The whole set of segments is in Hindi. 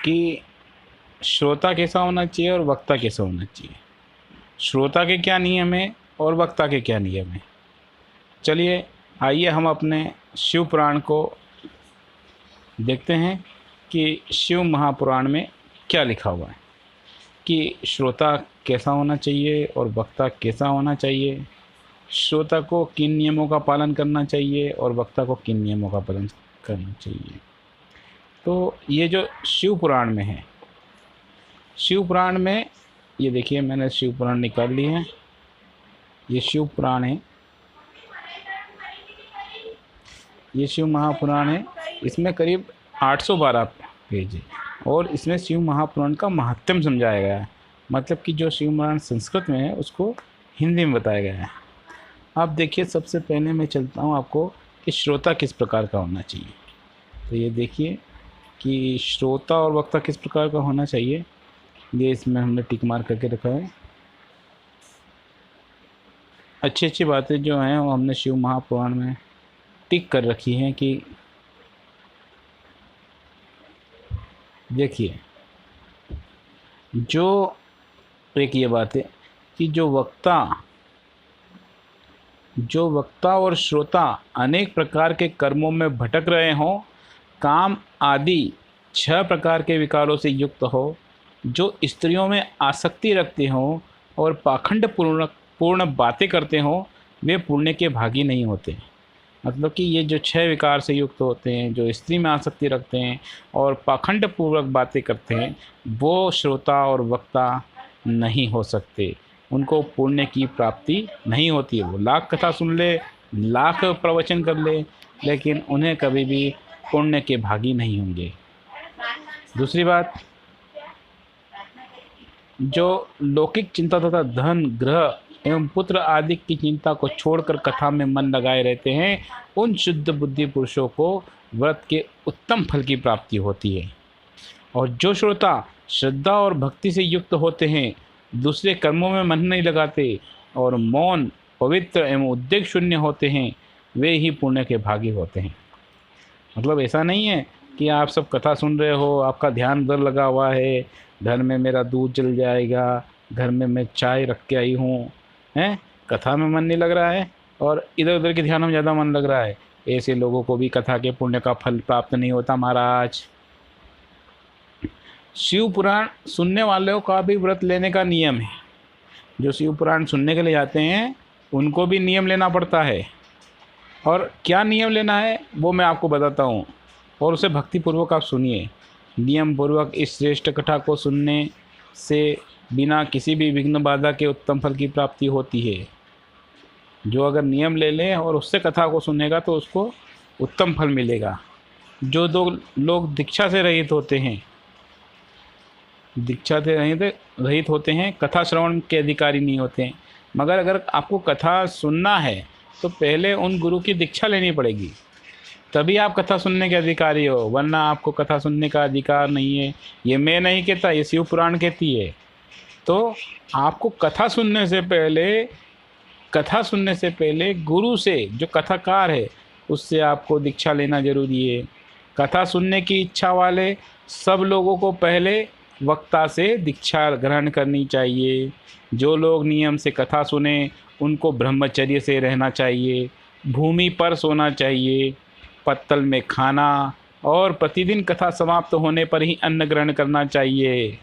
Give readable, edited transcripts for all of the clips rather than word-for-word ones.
कि श्रोता कैसा होना चाहिए और वक्ता कैसा होना चाहिए। श्रोता के क्या नियम है और वक्ता के क्या नियम है। चलिए आइए हम अपने शिव पुराण को देखते हैं कि शिव महापुराण में क्या लिखा हुआ है कि श्रोता कैसा होना चाहिए और वक्ता कैसा होना चाहिए। श्रोता को किन नियमों का पालन करना चाहिए और वक्ता को किन नियमों का पालन करना चाहिए। तो ये जो शिव पुराण में है, शिव पुराण में ये देखिए मैंने शिव पुराण निकाल ली है। ये शिव पुराण है, ये शिव महापुराण है। इसमें करीब 812 पेज है और इसमें शिव महापुराण का महात्म्य समझाया गया है। मतलब कि जो शिव पुराण संस्कृत में है उसको हिंदी में बताया गया है। अब देखिए सबसे पहले मैं चलता हूँ आपको कि श्रोता किस प्रकार का होना चाहिए। तो ये देखिए कि श्रोता और वक्ता किस प्रकार का होना चाहिए, ये इसमें हमने टिक मार करके रखा है। अच्छी अच्छी बातें जो हैं वो हमने शिव महापुराण में टिक कर रखी हैं कि देखिए जो एक ये बात है कि जो वक्ता और श्रोता अनेक प्रकार के कर्मों में भटक रहे हों, काम आदि 6 प्रकार के विकारों से युक्त हो, जो स्त्रियों में आसक्ति रखते हों और पाखंड पूर्ण बातें करते हों, वे पुण्य के भागी नहीं होते। मतलब कि ये जो 6 विकार से युक्त होते हैं, जो स्त्री में आसक्ति रखते हैं और पाखंड पूर्वक बातें करते हैं, वो श्रोता और वक्ता नहीं हो सकते। उनको पुण्य की प्राप्ति नहीं होती है। वो लाख कथा सुन ले, लाख प्रवचन कर ले, लेकिन उन्हें कभी भी पुण्य के भागी नहीं होंगे। दूसरी बात, जो लौकिक चिंता तथा धन, ग्रह एवं पुत्र आदि की चिंता को छोड़कर कथा में मन लगाए रहते हैं, उन शुद्ध बुद्धि पुरुषों को व्रत के उत्तम फल की प्राप्ति होती है। और जो श्रोता श्रद्धा और भक्ति से युक्त होते हैं, दूसरे कर्मों में मन नहीं लगाते और मौन, पवित्र एवं उद्वेग शून्य होते हैं, वे ही पुण्य के भागी होते हैं। मतलब ऐसा नहीं है कि आप सब कथा सुन रहे हो, आपका ध्यान उधर लगा हुआ है, घर में मेरा दूध जल जाएगा, घर में मैं चाय रख के आई हूँ, हैं, कथा में मन नहीं लग रहा है और इधर उधर के ध्यान में ज़्यादा मन लग रहा है। ऐसे लोगों को भी कथा के पुण्य का फल प्राप्त नहीं होता महाराज। शिव पुराण सुनने वालों का भी व्रत लेने का नियम है। जो शिव पुराण सुनने के लिए जाते हैं उनको भी नियम लेना पड़ता है। और क्या नियम लेना है वो मैं आपको बताता हूँ, और उसे भक्तिपूर्वक आप सुनिए। नियम पूर्वक इस श्रेष्ठ कथा को सुनने से बिना किसी भी विघ्न बाधा के उत्तम फल की प्राप्ति होती है। जो अगर नियम ले ले और उससे कथा को सुनेगा तो उसको उत्तम फल मिलेगा। जो दो लोग दीक्षा से रहित होते हैं, कथा श्रवण के अधिकारी नहीं होते हैं। मगर अगर आपको कथा सुनना है तो पहले उन गुरु की दीक्षा लेनी पड़ेगी, तभी आप कथा सुनने के अधिकारी हो, वरना आपको कथा सुनने का अधिकार नहीं है। ये मैं नहीं कहता, ये शिव पुराण कहती है। तो आपको कथा सुनने से पहले गुरु से, जो कथाकार है, उससे आपको दीक्षा लेना जरूरी है। कथा सुनने की इच्छा वाले सब लोगों को पहले वक्ता से दीक्षा ग्रहण करनी चाहिए। जो लोग नियम से कथा सुने उनको ब्रह्मचर्य से रहना चाहिए, भूमि पर सोना चाहिए, पत्तल में खाना और प्रतिदिन कथा समाप्त होने पर ही अन्न ग्रहण करना चाहिए।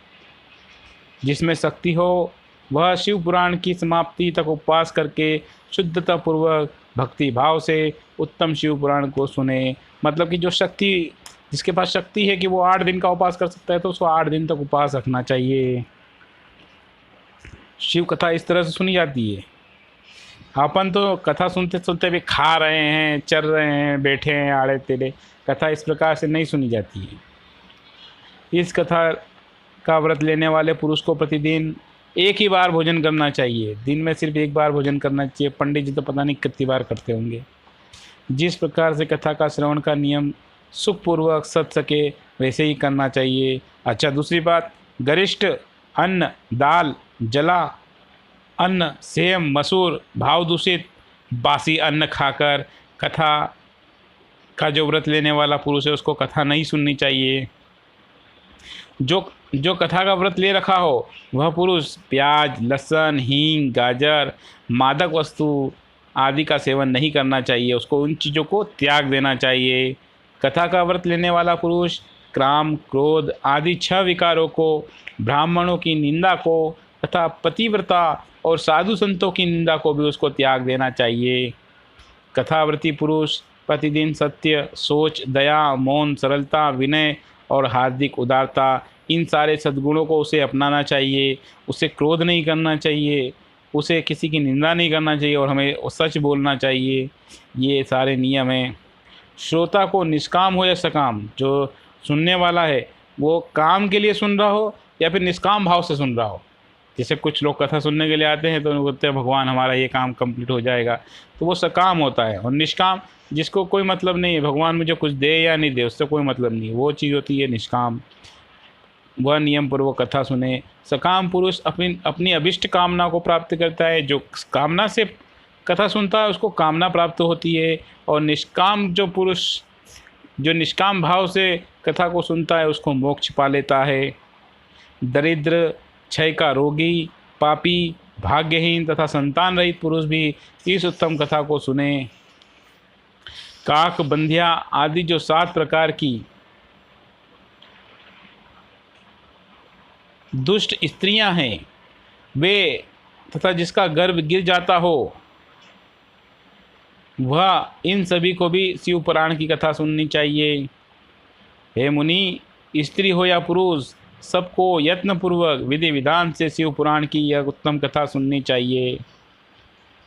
जिसमें शक्ति हो वह शिव पुराण की समाप्ति तक उपवास करके शुद्धता पूर्वक भक्ति भाव से उत्तम शिव पुराण को सुने। मतलब कि जिसके पास शक्ति है कि वो 8 दिन का उपवास कर सकता है तो उसको 8 दिन तक उपवास रखना चाहिए। शिव कथा इस तरह से सुनी जाती है। अपन तो कथा सुनते सुनते भी खा रहे हैं, चल रहे हैं, बैठे हैं आड़े तेड़े। कथा इस प्रकार से नहीं सुनी जाती है। इस कथा का व्रत लेने वाले पुरुष को प्रतिदिन एक ही बार भोजन करना चाहिए। दिन में सिर्फ एक बार भोजन करना चाहिए। पंडित जी तो पता नहीं कितनी बार करते होंगे। जिस प्रकार से कथा का श्रवण का नियम सुखपूर्वक सद सके वैसे ही करना चाहिए। अच्छा, दूसरी बात, गरिष्ठ अन्न, दाल, जला अन्न, सेम, मसूर, भाव दूषित बासी अन्न खाकर कथा का जो व्रत लेने वाला पुरुष है उसको कथा नहीं सुननी चाहिए। जो जो कथा का व्रत ले रखा हो वह पुरुष प्याज, लहसुन, हींग, गाजर, मादक वस्तु आदि का सेवन नहीं करना चाहिए, उसको उन चीज़ों को त्याग देना चाहिए। कथा का व्रत लेने वाला पुरुष काम, क्रोध आदि 6 विकारों को, ब्राह्मणों की निंदा को तथा पतिव्रता और साधु संतों की निंदा को भी उसको त्याग देना चाहिए। कथाव्रती पुरुष प्रतिदिन सत्य, सोच, दया, मौन, सरलता, विनय और हार्दिक उदारता इन सारे सद्गुणों को उसे अपनाना चाहिए। उसे क्रोध नहीं करना चाहिए, उसे किसी की निंदा नहीं करना चाहिए और हमें सच बोलना चाहिए। ये सारे नियम हैं। श्रोता को निष्काम हो या सकाम, जो सुनने वाला है वो काम के लिए सुन रहा हो या फिर निष्काम भाव से सुन रहा हो। जैसे कुछ लोग कथा सुनने के लिए आते हैं तो उनको बोलते हैं भगवान हमारा ये काम कंप्लीट हो जाएगा, तो वो सकाम होता है। और निष्काम जिसको कोई मतलब नहीं है, भगवान मुझे कुछ दे या नहीं दे उससे कोई मतलब नहीं, वो चीज़ होती है निष्काम। वह नियम पर वो कथा सुने। सकाम पुरुष अपनी अपनी अभिष्ट कामना को प्राप्त करता है, जो कामना से कथा सुनता है उसको कामना प्राप्त होती है। और निष्काम जो पुरुष जो निष्काम भाव से कथा को सुनता है उसको मोक्ष पा लेता है। दरिद्र, क्षय का रोगी, पापी, भाग्यहीन तथा संतान रहित पुरुष भी इस उत्तम कथा को सुने। काक, बंधिया आदि जो 7 प्रकार की दुष्ट स्त्रियां हैं वे तथा जिसका गर्भ गिर जाता हो वह इन सभी को भी शिव पुराण की कथा सुननी चाहिए। हे मुनि, स्त्री हो या पुरुष सबको यत्नपूर्वक विधि विधान से शिव पुराण की यह उत्तम कथा सुननी चाहिए।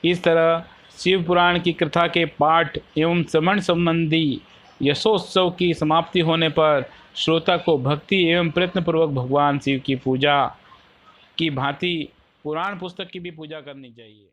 इस तरह शिव पुराण की कथा के पाठ एवं श्रवण संबंधी यशोत्सव की समाप्ति होने पर श्रोता को भक्ति एवं प्रयत्नपूर्वक भगवान शिव की पूजा की भांति पुराण पुस्तक की भी पूजा करनी चाहिए।